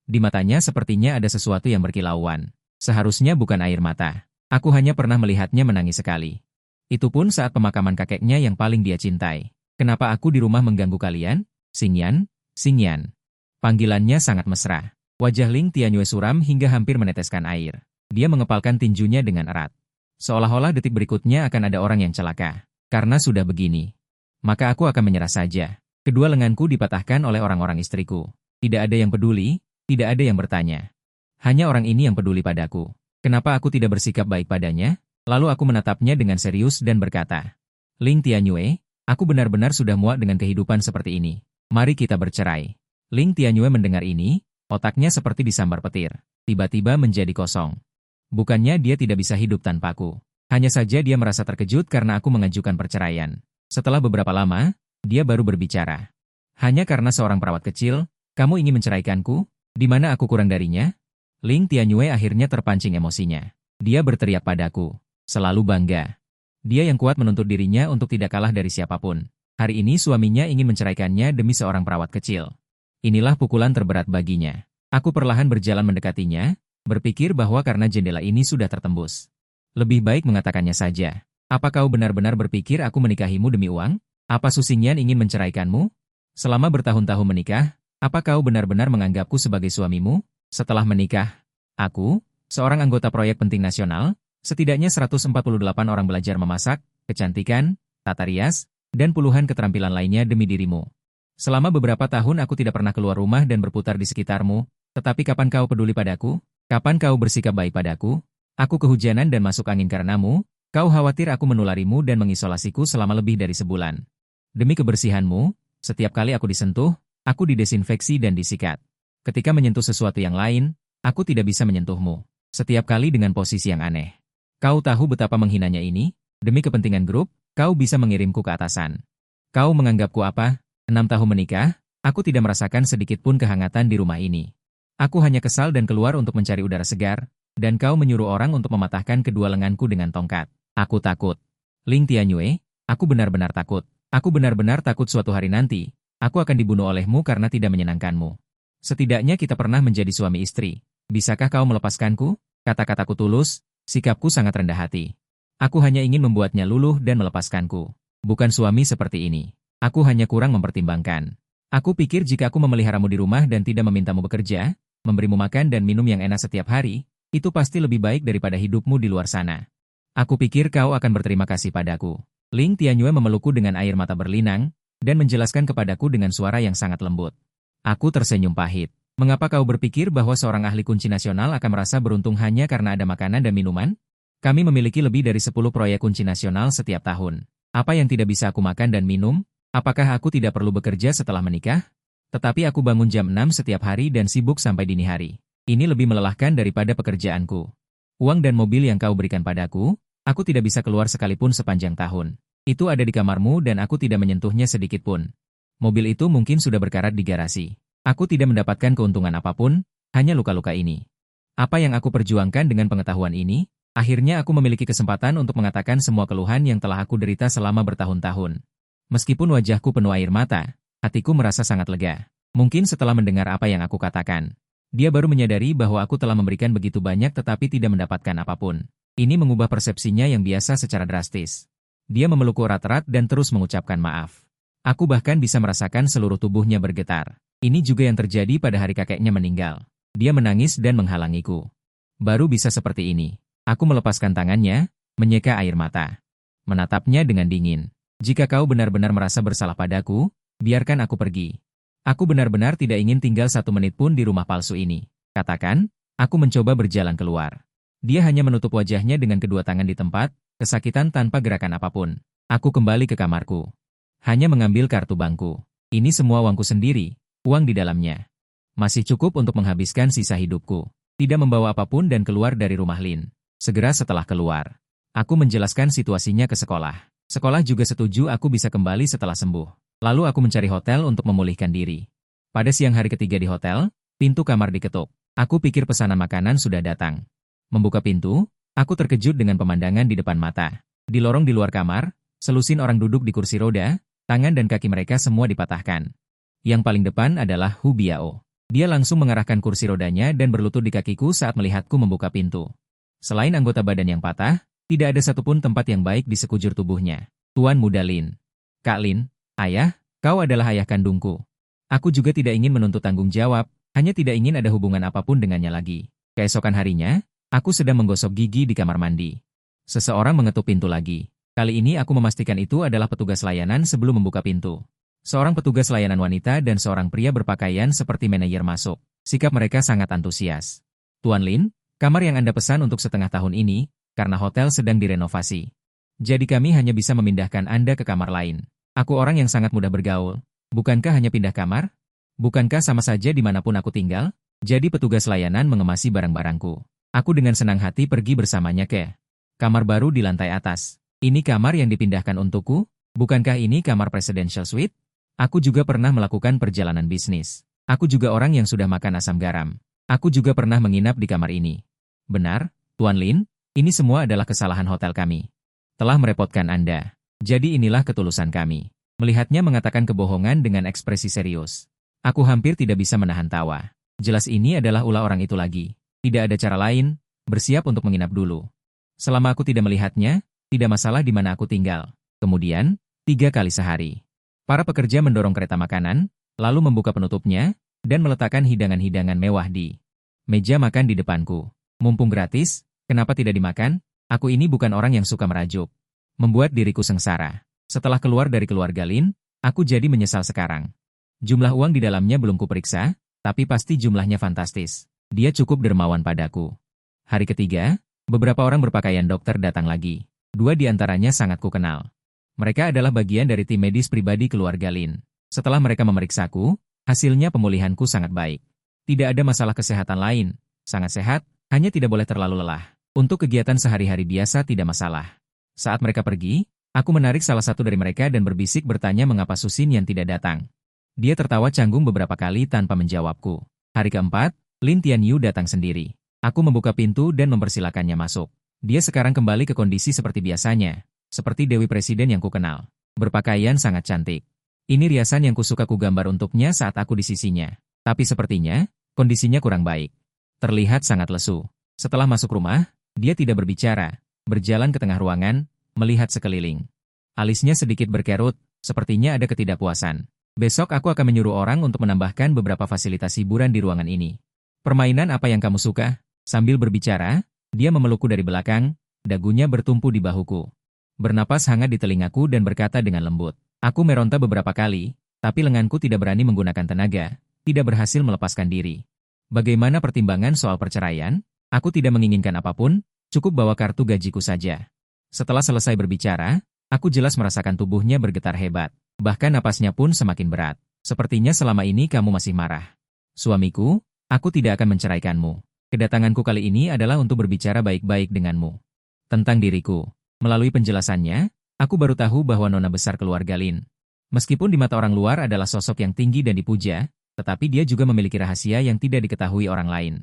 Di matanya sepertinya ada sesuatu yang berkilauan. Seharusnya bukan air mata. Aku hanya pernah melihatnya menangis sekali. Itu pun saat pemakaman kakeknya yang paling dia cintai. Kenapa aku di rumah mengganggu kalian? Xingyan, Xingyan. Panggilannya sangat mesra. Wajah Ling Tianyue suram hingga hampir meneteskan air. Dia mengepalkan tinjunya dengan erat. Seolah-olah detik berikutnya akan ada orang yang celaka. Karena sudah begini, maka aku akan menyerah saja. Kedua lenganku dipatahkan oleh orang-orang istriku. Tidak ada yang peduli, tidak ada yang bertanya. Hanya orang ini yang peduli padaku. Kenapa aku tidak bersikap baik padanya? Lalu aku menatapnya dengan serius dan berkata, Ling Tianyue, aku benar-benar sudah muak dengan kehidupan seperti ini. Mari kita bercerai. Ling Tianyue mendengar ini, otaknya seperti disambar petir. Tiba-tiba menjadi kosong. Bukannya dia tidak bisa hidup tanpaku. Hanya saja dia merasa terkejut karena aku mengajukan perceraian. Setelah beberapa lama, dia baru berbicara. Hanya karena seorang perawat kecil, kamu ingin menceraikanku? Di mana aku kurang darinya? Ling Tianyue akhirnya terpancing emosinya. Dia berteriak padaku. Selalu bangga. Dia yang kuat menuntut dirinya untuk tidak kalah dari siapapun. Hari ini suaminya ingin menceraikannya demi seorang perawat kecil. Inilah pukulan terberat baginya. Aku perlahan berjalan mendekatinya, berpikir bahwa karena jendela ini sudah tertembus. Lebih baik mengatakannya saja. Apa kau benar-benar berpikir aku menikahimu demi uang? Apa Susingyan ingin menceraikanmu? Selama bertahun-tahun menikah, apa kau benar-benar menganggapku sebagai suamimu? Setelah menikah, aku, seorang anggota proyek penting nasional, setidaknya 148 orang belajar memasak, kecantikan, tata rias, dan puluhan keterampilan lainnya demi dirimu. Selama beberapa tahun aku tidak pernah keluar rumah dan berputar di sekitarmu, tetapi kapan kau peduli padaku? Kapan kau bersikap baik padaku? Aku kehujanan dan masuk angin karenamu, kau khawatir aku menularimu dan mengisolasiku selama lebih dari sebulan. Demi kebersihanmu, setiap kali aku disentuh, aku didesinfeksi dan disikat. Ketika menyentuh sesuatu yang lain, aku tidak bisa menyentuhmu. Setiap kali dengan posisi yang aneh. Kau tahu betapa menghinanya ini? Demi kepentingan grup, kau bisa mengirimku ke atasan. Kau menganggapku apa? 6 tahun menikah, aku tidak merasakan sedikit pun kehangatan di rumah ini. Aku hanya kesal dan keluar untuk mencari udara segar, dan kau menyuruh orang untuk mematahkan kedua lenganku dengan tongkat. Aku takut. Ling Tianyue, aku benar-benar takut. Aku benar-benar takut suatu hari nanti, aku akan dibunuh olehmu karena tidak menyenangkanmu. Setidaknya kita pernah menjadi suami istri. Bisakah kau melepaskanku? Kata-kataku tulus, sikapku sangat rendah hati. Aku hanya ingin membuatnya luluh dan melepaskanku. Bukan suami seperti ini. Aku hanya kurang mempertimbangkan. Aku pikir jika aku memeliharamu di rumah dan tidak memintamu bekerja, memberimu makan dan minum yang enak setiap hari, itu pasti lebih baik daripada hidupmu di luar sana. Aku pikir kau akan berterima kasih padaku. Ling Tianyue memelukku dengan air mata berlinang, dan menjelaskan kepadaku dengan suara yang sangat lembut. Aku tersenyum pahit. Mengapa kau berpikir bahwa seorang ahli kunci nasional akan merasa beruntung hanya karena ada makanan dan minuman? Kami memiliki lebih dari 10 proyek kunci nasional setiap tahun. Apa yang tidak bisa aku makan dan minum? Apakah aku tidak perlu bekerja setelah menikah? Tetapi aku bangun jam 6 setiap hari dan sibuk sampai dini hari. Ini lebih melelahkan daripada pekerjaanku. Uang dan mobil yang kau berikan padaku, aku tidak bisa keluar sekalipun sepanjang tahun. Itu ada di kamarmu dan aku tidak menyentuhnya sedikit pun. Mobil itu mungkin sudah berkarat di garasi. Aku tidak mendapatkan keuntungan apapun, hanya luka-luka ini. Apa yang aku perjuangkan dengan pengetahuan ini? Akhirnya aku memiliki kesempatan untuk mengatakan semua keluhan yang telah aku derita selama bertahun-tahun. Meskipun wajahku penuh air mata, hatiku merasa sangat lega. Mungkin setelah mendengar apa yang aku katakan, dia baru menyadari bahwa aku telah memberikan begitu banyak tetapi tidak mendapatkan apapun. Ini mengubah persepsinya yang biasa secara drastis. Dia memelukku erat-erat dan terus mengucapkan maaf. Aku bahkan bisa merasakan seluruh tubuhnya bergetar. Ini juga yang terjadi pada hari kakeknya meninggal. Dia menangis dan menghalangiku. Baru bisa seperti ini. Aku melepaskan tangannya, menyeka air mata. Menatapnya dengan dingin. Jika kau benar-benar merasa bersalah padaku, biarkan aku pergi. Aku benar-benar tidak ingin tinggal 1 menit pun di rumah palsu ini. Katakan, aku mencoba berjalan keluar. Dia hanya menutup wajahnya dengan kedua tangan di tempat, kesakitan tanpa gerakan apapun. Aku kembali ke kamarku. Hanya mengambil kartu bangku. Ini semua uangku sendiri, uang di dalamnya. Masih cukup untuk menghabiskan sisa hidupku. Tidak membawa apapun dan keluar dari rumah Lin. Segera setelah keluar, aku menjelaskan situasinya ke sekolah. Sekolah juga setuju aku bisa kembali setelah sembuh. Lalu aku mencari hotel untuk memulihkan diri. Pada siang hari ketiga di hotel, pintu kamar diketuk. Aku pikir pesanan makanan sudah datang. Membuka pintu, aku terkejut dengan pemandangan di depan mata. Di lorong di luar kamar, selusin orang duduk di kursi roda, tangan dan kaki mereka semua dipatahkan. Yang paling depan adalah Hu Biao. Dia langsung mengarahkan kursi rodanya dan berlutut di kakiku saat melihatku membuka pintu. Selain anggota badan yang patah, tidak ada satupun tempat yang baik di sekujur tubuhnya. Tuan Muda Lin. Kak Lin, ayah, kau adalah ayah kandungku. Aku juga tidak ingin menuntut tanggung jawab, hanya tidak ingin ada hubungan apapun dengannya lagi. Keesokan harinya, aku sedang menggosok gigi di kamar mandi. Seseorang mengetuk pintu lagi. Kali ini aku memastikan itu adalah petugas layanan sebelum membuka pintu. Seorang petugas layanan wanita dan seorang pria berpakaian seperti manajer masuk. Sikap mereka sangat antusias. Tuan Lin, kamar yang Anda pesan untuk setengah tahun ini, karena hotel sedang direnovasi. Jadi kami hanya bisa memindahkan Anda ke kamar lain. Aku orang yang sangat mudah bergaul. Bukankah hanya pindah kamar? Bukankah sama saja dimanapun aku tinggal? Jadi petugas layanan mengemasi barang-barangku. Aku dengan senang hati pergi bersamanya ke kamar baru di lantai atas. Ini kamar yang dipindahkan untukku? Bukankah ini kamar presidential suite? Aku juga pernah melakukan perjalanan bisnis. Aku juga orang yang sudah makan asam garam. Aku juga pernah menginap di kamar ini. Benar, Tuan Lin? Ini semua adalah kesalahan hotel kami. Telah merepotkan Anda. Jadi inilah ketulusan kami. Melihatnya mengatakan kebohongan dengan ekspresi serius. Aku hampir tidak bisa menahan tawa. Jelas ini adalah ulah orang itu lagi. Tidak ada cara lain, bersiap untuk menginap dulu. Selama aku tidak melihatnya, tidak masalah di mana aku tinggal. Kemudian, 3 kali sehari. Para pekerja mendorong kereta makanan, lalu membuka penutupnya, dan meletakkan hidangan-hidangan mewah di meja makan di depanku. Mumpung gratis, kenapa tidak dimakan? Aku ini bukan orang yang suka merajuk. Membuat diriku sengsara. Setelah keluar dari keluarga Lin, aku jadi menyesal sekarang. Jumlah uang di dalamnya belum kuperiksa, tapi pasti jumlahnya fantastis. Dia cukup dermawan padaku. Hari ketiga, beberapa orang berpakaian dokter datang lagi. 2 di antaranya sangat kukenal. Mereka adalah bagian dari tim medis pribadi keluarga Lin. Setelah mereka memeriksaku, hasilnya pemulihanku sangat baik. Tidak ada masalah kesehatan lain. Sangat sehat, hanya tidak boleh terlalu lelah. Untuk kegiatan sehari-hari biasa tidak masalah. Saat mereka pergi, aku menarik salah satu dari mereka dan berbisik bertanya mengapa Susin yang tidak datang. Dia tertawa canggung beberapa kali tanpa menjawabku. Hari keempat, Lin Tianyu datang sendiri. Aku membuka pintu dan mempersilakannya masuk. Dia sekarang kembali ke kondisi seperti biasanya. Seperti Dewi Presiden yang kukenal. Berpakaian sangat cantik. Ini riasan yang kusuka kugambar untuknya saat aku di sisinya. Tapi sepertinya, kondisinya kurang baik. Terlihat sangat lesu. Setelah masuk rumah, dia tidak berbicara, berjalan ke tengah ruangan, melihat sekeliling. Alisnya sedikit berkerut, sepertinya ada ketidakpuasan. Besok aku akan menyuruh orang untuk menambahkan beberapa fasilitas hiburan di ruangan ini. Permainan apa yang kamu suka? Sambil berbicara, dia memelukku dari belakang, dagunya bertumpu di bahuku. Bernapas hangat di telingaku dan berkata dengan lembut. Aku meronta beberapa kali, tapi lenganku tidak berani menggunakan tenaga, tidak berhasil melepaskan diri. Bagaimana pertimbangan soal perceraian? Aku tidak menginginkan apapun, cukup bawa kartu gajiku saja. Setelah selesai berbicara, aku jelas merasakan tubuhnya bergetar hebat. Bahkan napasnya pun semakin berat. Sepertinya selama ini kamu masih marah. Suamiku, aku tidak akan menceraikanmu. Kedatanganku kali ini adalah untuk berbicara baik-baik denganmu. Tentang diriku. Melalui penjelasannya, aku baru tahu bahwa nona besar keluarga Lin. Meskipun di mata orang luar adalah sosok yang tinggi dan dipuja, tetapi dia juga memiliki rahasia yang tidak diketahui orang lain.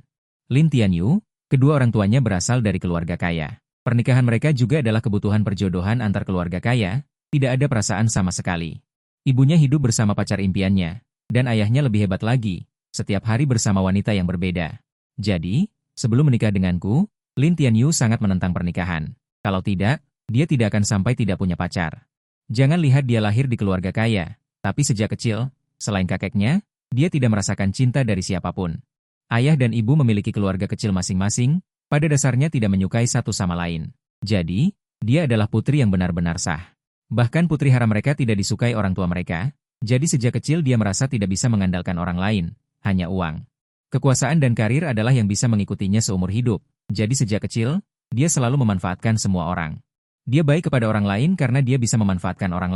Lin Tianyu, kedua orang tuanya berasal dari keluarga kaya. Pernikahan mereka juga adalah kebutuhan perjodohan antar keluarga kaya, tidak ada perasaan sama sekali. Ibunya hidup bersama pacar impiannya, dan ayahnya lebih hebat lagi, setiap hari bersama wanita yang berbeda. Jadi, sebelum menikah denganku, Lin Tianyu sangat menentang pernikahan. Kalau tidak, dia tidak akan sampai tidak punya pacar. Jangan lihat dia lahir di keluarga kaya, tapi sejak kecil, selain kakeknya, dia tidak merasakan cinta dari siapapun. Ayah dan ibu memiliki keluarga kecil masing-masing, pada dasarnya tidak menyukai satu sama lain. Jadi, dia adalah putri yang benar-benar sah. Bahkan putri haram mereka tidak disukai orang tua mereka, jadi sejak kecil dia merasa tidak bisa mengandalkan orang lain, hanya uang. Kekuasaan dan karir adalah yang bisa mengikutinya seumur hidup, jadi sejak kecil, dia selalu memanfaatkan semua orang. Dia baik kepada orang lain karena dia bisa memanfaatkan orang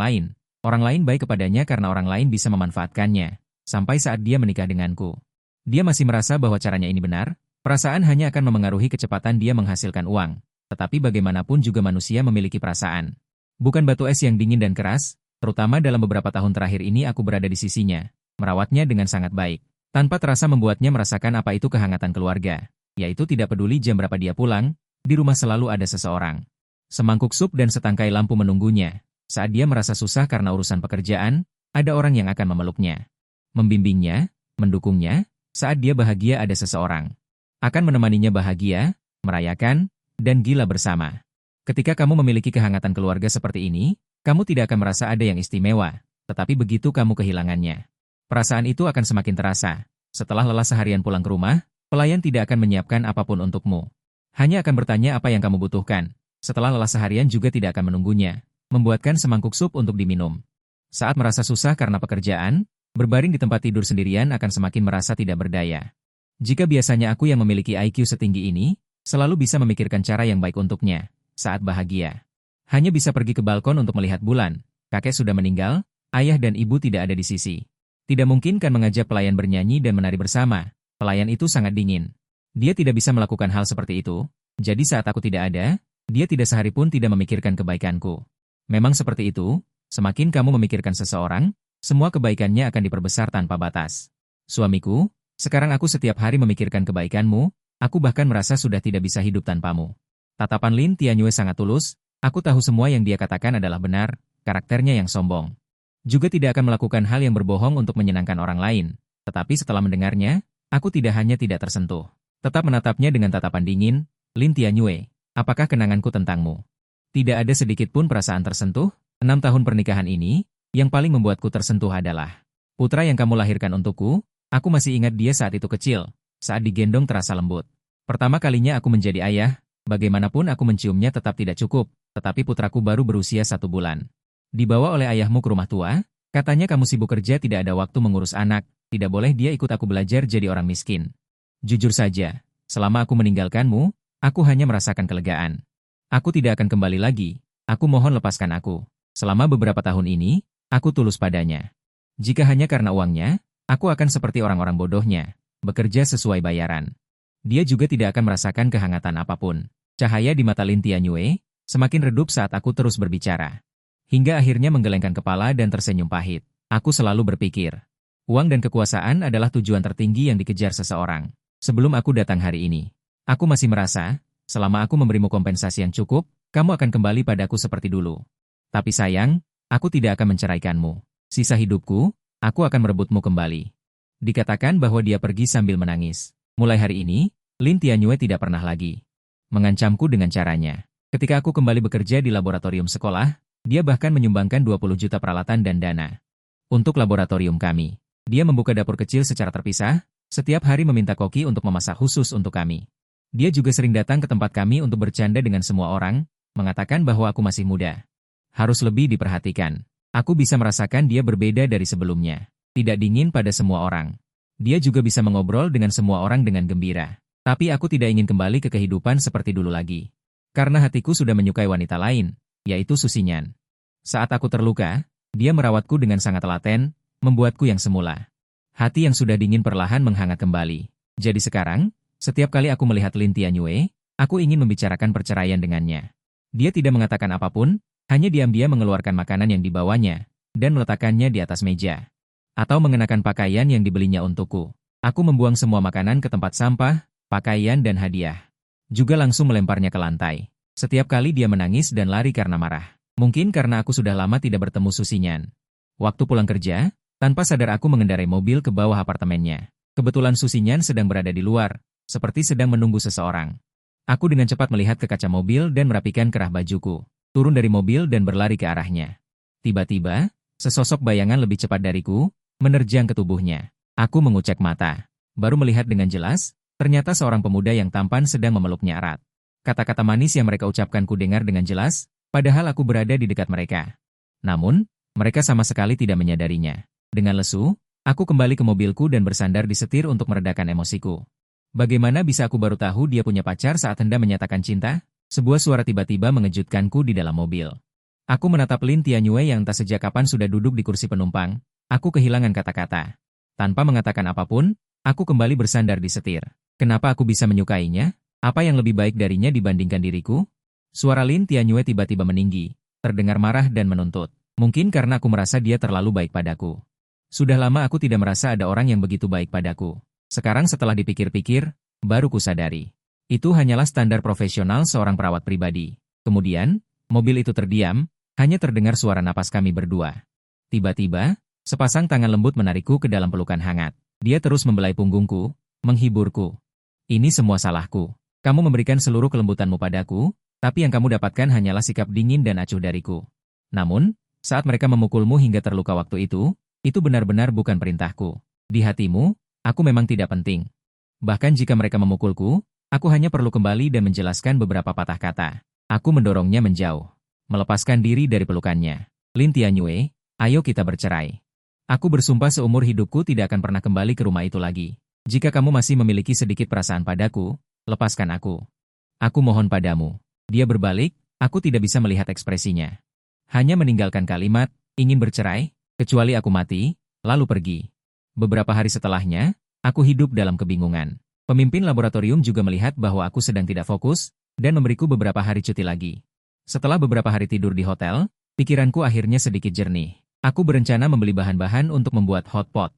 lain baik kepadanya karena orang lain bisa memanfaatkannya, sampai saat dia menikah denganku. Dia masih merasa bahwa caranya ini benar, perasaan hanya akan memengaruhi kecepatan dia menghasilkan uang, tetapi bagaimanapun juga manusia memiliki perasaan. Bukan batu es yang dingin dan keras, terutama dalam beberapa tahun terakhir ini aku berada di sisinya, merawatnya dengan sangat baik. Tanpa terasa membuatnya merasakan apa itu kehangatan keluarga. Yaitu tidak peduli jam berapa dia pulang, di rumah selalu ada seseorang. Semangkuk sup dan setangkai lampu menunggunya. Saat dia merasa susah karena urusan pekerjaan, ada orang yang akan memeluknya. Membimbingnya, mendukungnya, saat dia bahagia ada seseorang. Akan menemaninya bahagia, merayakan, dan gila bersama. Ketika kamu memiliki kehangatan keluarga seperti ini, kamu tidak akan merasa ada yang istimewa, tetapi begitu kamu kehilangannya, perasaan itu akan semakin terasa. Setelah lelah seharian pulang ke rumah, pelayan tidak akan menyiapkan apapun untukmu. Hanya akan bertanya apa yang kamu butuhkan. Setelah lelah seharian juga tidak akan menunggunya, membuatkan semangkuk sup untuk diminum. Saat merasa susah karena pekerjaan, berbaring di tempat tidur sendirian akan semakin merasa tidak berdaya. Jika biasanya aku yang memiliki IQ setinggi ini, selalu bisa memikirkan cara yang baik untuknya. Saat bahagia, hanya bisa pergi ke balkon untuk melihat bulan. Kakek sudah meninggal, ayah dan ibu tidak ada di sisi. Tidak mungkin kan mengajak pelayan bernyanyi dan menari bersama. Pelayan itu sangat dingin. Dia tidak bisa melakukan hal seperti itu. Jadi saat aku tidak ada, dia tidak sehari pun tidak memikirkan kebaikanku. Memang seperti itu, semakin kamu memikirkan seseorang, semua kebaikannya akan diperbesar tanpa batas. Suamiku, sekarang aku setiap hari memikirkan kebaikanmu, aku bahkan merasa sudah tidak bisa hidup tanpamu. Tatapan Lin Tianyue sangat tulus, aku tahu semua yang dia katakan adalah benar, karakternya yang sombong. Juga tidak akan melakukan hal yang berbohong untuk menyenangkan orang lain. Tetapi setelah mendengarnya, aku tidak hanya tidak tersentuh. Tetap menatapnya dengan tatapan dingin. Lin Tianyue, apakah kenanganku tentangmu? Tidak ada sedikit pun perasaan tersentuh. 6 tahun pernikahan ini, yang paling membuatku tersentuh adalah putra yang kamu lahirkan untukku. Aku masih ingat dia saat itu kecil, saat digendong terasa lembut. Pertama kalinya aku menjadi ayah. Bagaimanapun aku menciumnya tetap tidak cukup, tetapi putraku baru berusia 1 bulan. Dibawa oleh ayahmu ke rumah tua, katanya kamu sibuk kerja tidak ada waktu mengurus anak, tidak boleh dia ikut aku belajar jadi orang miskin. Jujur saja, selama aku meninggalkanmu, aku hanya merasakan kelegaan. Aku tidak akan kembali lagi, aku mohon lepaskan aku. Selama beberapa tahun ini, aku tulus padanya. Jika hanya karena uangnya, aku akan seperti orang-orang bodohnya, bekerja sesuai bayaran. Dia juga tidak akan merasakan kehangatan apapun. Cahaya di mata Lin Tianyue semakin redup saat aku terus berbicara. Hingga akhirnya menggelengkan kepala dan tersenyum pahit. Aku selalu berpikir, uang dan kekuasaan adalah tujuan tertinggi yang dikejar seseorang. Sebelum aku datang hari ini, aku masih merasa, selama aku memberimu kompensasi yang cukup, kamu akan kembali padaku seperti dulu. Tapi sayang, aku tidak akan menceraikanmu. Sisa hidupku, aku akan merebutmu kembali. Dikatakan bahwa dia pergi sambil menangis. Mulai hari ini, Lin Tianyue tidak pernah lagi mengancamku dengan caranya. Ketika aku kembali bekerja di laboratorium sekolah, dia bahkan menyumbangkan 20 juta peralatan dan dana. Untuk laboratorium kami, dia membuka dapur kecil secara terpisah, setiap hari meminta koki untuk memasak khusus untuk kami. Dia juga sering datang ke tempat kami untuk bercanda dengan semua orang, mengatakan bahwa aku masih muda. Harus lebih diperhatikan. Aku bisa merasakan dia berbeda dari sebelumnya. Tidak dingin pada semua orang. Dia juga bisa mengobrol dengan semua orang dengan gembira. Tapi aku tidak ingin kembali ke kehidupan seperti dulu lagi. Karena hatiku sudah menyukai wanita lain, yaitu Susinyan. Saat aku terluka, dia merawatku dengan sangat telaten, membuatku yang semula. Hati yang sudah dingin perlahan menghangat kembali. Jadi sekarang, setiap kali aku melihat Lin Tianyue, aku ingin membicarakan perceraian dengannya. Dia tidak mengatakan apapun, hanya diam-diam mengeluarkan makanan yang dibawanya, dan meletakkannya di atas meja. Atau mengenakan pakaian yang dibelinya untukku. Aku membuang semua makanan ke tempat sampah, pakaian dan hadiah. Juga langsung melemparnya ke lantai. Setiap kali dia menangis dan lari karena marah. Mungkin karena aku sudah lama tidak bertemu Susinyan. Waktu pulang kerja, tanpa sadar aku mengendarai mobil ke bawah apartemennya. Kebetulan Susinyan sedang berada di luar, seperti sedang menunggu seseorang. Aku dengan cepat melihat ke kaca mobil dan merapikan kerah bajuku. Turun dari mobil dan berlari ke arahnya. Tiba-tiba, sesosok bayangan lebih cepat dariku, menerjang ke tubuhnya. Aku mengucek mata. Baru melihat dengan jelas, ternyata seorang pemuda yang tampan sedang memeluknya erat. Kata-kata manis yang mereka ucapkan ku dengar dengan jelas, padahal aku berada di dekat mereka. Namun, mereka sama sekali tidak menyadarinya. Dengan lesu, aku kembali ke mobilku dan bersandar di setir untuk meredakan emosiku. Bagaimana bisa aku baru tahu dia punya pacar saat hendak menyatakan cinta? Sebuah suara tiba-tiba mengejutkanku di dalam mobil. Aku menatap Lin Tianyue yang tak sejak kapan sudah duduk di kursi penumpang. Aku kehilangan kata-kata. Tanpa mengatakan apapun, aku kembali bersandar di setir. Kenapa aku bisa menyukainya? Apa yang lebih baik darinya dibandingkan diriku? Suara Lin Tianyue tiba-tiba meninggi. terdengar marah dan menuntut. Mungkin karena aku merasa dia terlalu baik padaku. Sudah lama aku tidak merasa ada orang yang begitu baik padaku. Sekarang setelah dipikir-pikir, baru kusadari. Itu hanyalah standar profesional seorang perawat pribadi. Kemudian, mobil itu terdiam, hanya terdengar suara napas kami berdua. Tiba-tiba, sepasang tangan lembut menarikku ke dalam pelukan hangat. Dia terus membelai punggungku, menghiburku. Ini semua salahku. Kamu memberikan seluruh kelembutanmu padaku, tapi yang kamu dapatkan hanyalah sikap dingin dan acuh dariku. Namun, saat mereka memukulmu hingga terluka waktu itu benar-benar bukan perintahku. Di hatimu, aku memang tidak penting. Bahkan jika mereka memukulku, aku hanya perlu kembali dan menjelaskan beberapa patah kata. Aku mendorongnya menjauh, melepaskan diri dari pelukannya. Lin Tianyue, ayo kita bercerai. Aku bersumpah seumur hidupku tidak akan pernah kembali ke rumah itu lagi. Jika kamu masih memiliki sedikit perasaan padaku, lepaskan aku. Aku mohon padamu. Dia berbalik, aku tidak bisa melihat ekspresinya. Hanya meninggalkan kalimat, ingin bercerai, kecuali aku mati, lalu pergi. Beberapa hari setelahnya, aku hidup dalam kebingungan. Pemimpin laboratorium juga melihat bahwa aku sedang tidak fokus, dan memberiku beberapa hari cuti lagi. Setelah beberapa hari tidur di hotel, pikiranku akhirnya sedikit jernih. Aku berencana membeli bahan-bahan untuk membuat hotpot.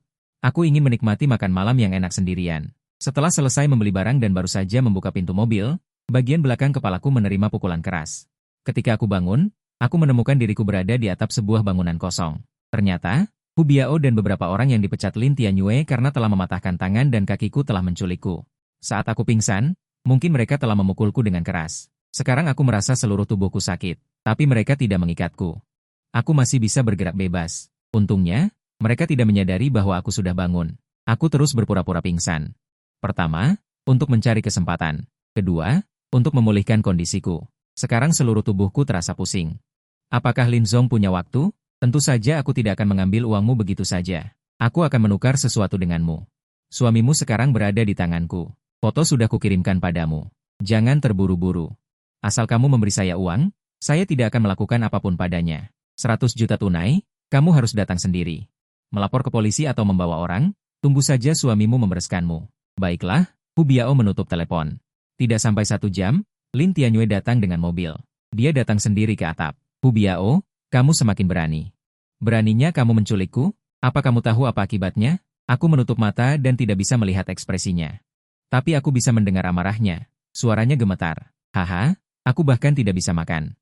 Aku ingin menikmati makan malam yang enak sendirian. Setelah selesai membeli barang dan baru saja membuka pintu mobil, bagian belakang kepalaku menerima pukulan keras. Ketika aku bangun, aku menemukan diriku berada di atap sebuah bangunan kosong. Ternyata, Hu Biao dan beberapa orang yang dipecat Lin Tianyue karena telah mematahkan tangan dan kakiku telah menculikku. Saat aku pingsan, mungkin mereka telah memukulku dengan keras. Sekarang aku merasa seluruh tubuhku sakit, tapi mereka tidak mengikatku. Aku masih bisa bergerak bebas. Untungnya, mereka tidak menyadari bahwa aku sudah bangun. Aku terus berpura-pura pingsan. Pertama, untuk mencari kesempatan. Kedua, untuk memulihkan kondisiku. Sekarang seluruh tubuhku terasa pusing. Apakah Lin Zong punya waktu? Tentu saja aku tidak akan mengambil uangmu begitu saja. Aku akan menukar sesuatu denganmu. Suamimu sekarang berada di tanganku. Foto sudah kukirimkan padamu. Jangan terburu-buru. Asal kamu memberi saya uang, saya tidak akan melakukan apapun padanya. 100 juta tunai, kamu harus datang sendiri. Melapor ke polisi atau membawa orang, tunggu saja suamimu membereskanmu. Baiklah, Hu Biao menutup telepon. Tidak sampai 1 jam, Lin Tianyue datang dengan mobil. Dia datang sendiri ke atap. Hu Biao, kamu semakin berani. Beraninya kamu menculikku? Apa kamu tahu apa akibatnya? Aku menutup mata dan tidak bisa melihat ekspresinya. Tapi aku bisa mendengar amarahnya. Suaranya gemetar. Haha, aku bahkan tidak bisa makan.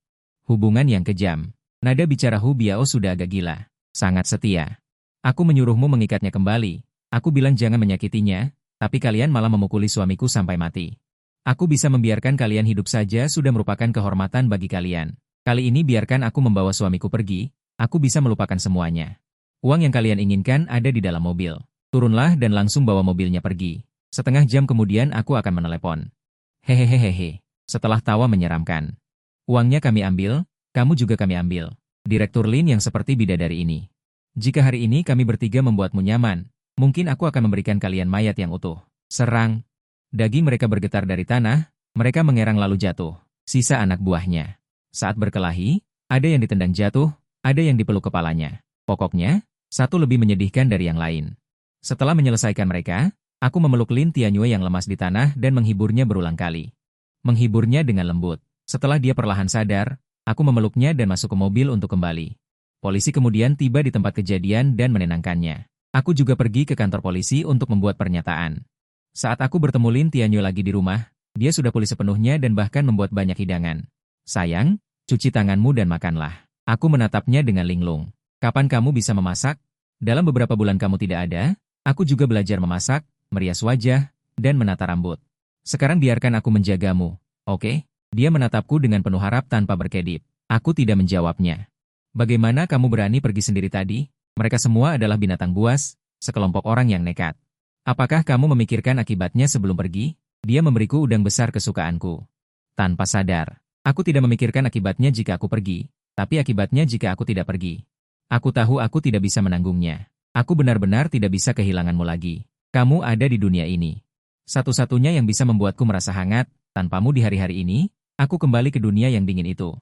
Hubungan yang kejam. Nada bicara Hu Biao sudah agak gila. Sangat setia. Aku menyuruhmu mengikatnya kembali. Aku bilang jangan menyakitinya, tapi kalian malah memukuli suamiku sampai mati. Aku bisa membiarkan kalian hidup saja sudah merupakan kehormatan bagi kalian. Kali ini biarkan aku membawa suamiku pergi, aku bisa melupakan semuanya. Uang yang kalian inginkan ada di dalam mobil. Turunlah dan langsung bawa mobilnya pergi. Setengah jam kemudian aku akan menelepon. Hehehehehe. Setelah tawa menyeramkan. Uangnya kami ambil, kamu juga kami ambil. Direktur Lin yang seperti bidadari ini. Jika hari ini kami bertiga membuatmu nyaman, mungkin aku akan memberikan kalian mayat yang utuh. Serang. Daging mereka bergetar dari tanah, mereka mengerang lalu jatuh. Sisa anak buahnya. Saat berkelahi, ada yang ditendang jatuh, ada yang dipeluk kepalanya. Pokoknya, satu lebih menyedihkan dari yang lain. Setelah menyelesaikan mereka, aku memeluk Lin Tianyue yang lemas di tanah dan menghiburnya berulang kali. Menghiburnya dengan lembut. Setelah dia perlahan sadar, aku memeluknya dan masuk ke mobil untuk kembali. Polisi kemudian tiba di tempat kejadian dan menenangkannya. Aku juga pergi ke kantor polisi untuk membuat pernyataan. Saat aku bertemu Lin Tianyue lagi di rumah, dia sudah pulih sepenuhnya dan bahkan membuat banyak hidangan. Sayang, cuci tanganmu dan makanlah. Aku menatapnya dengan linglung. Kapan kamu bisa memasak? Dalam beberapa bulan kamu tidak ada, aku juga belajar memasak, merias wajah, dan menata rambut. Sekarang biarkan aku menjagamu, oke? Dia menatapku dengan penuh harap tanpa berkedip. Aku tidak menjawabnya. Bagaimana kamu berani pergi sendiri tadi? Mereka semua adalah binatang buas, sekelompok orang yang nekat. Apakah kamu memikirkan akibatnya sebelum pergi? Dia memberiku udang besar kesukaanku. Tanpa sadar. Aku tidak memikirkan akibatnya jika aku pergi, tapi akibatnya jika aku tidak pergi. Aku tahu aku tidak bisa menanggungnya. Aku benar-benar tidak bisa kehilanganmu lagi. Kamu ada di dunia ini. Satu-satunya yang bisa membuatku merasa hangat, tanpamu di hari-hari ini, aku kembali ke dunia yang dingin itu.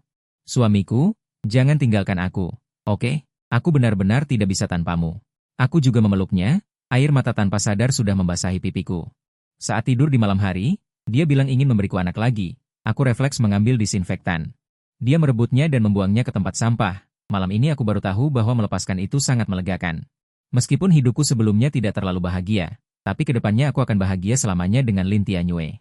Suamiku, jangan tinggalkan aku, oke? Aku benar-benar tidak bisa tanpamu. Aku juga memeluknya, air mata tanpa sadar sudah membasahi pipiku. Saat tidur di malam hari, dia bilang ingin memberiku anak lagi. Aku refleks mengambil disinfektan. Dia merebutnya dan membuangnya ke tempat sampah. Malam ini aku baru tahu bahwa melepaskan itu sangat melegakan. Meskipun hidupku sebelumnya tidak terlalu bahagia, tapi kedepannya aku akan bahagia selamanya dengan Lin Tianyue.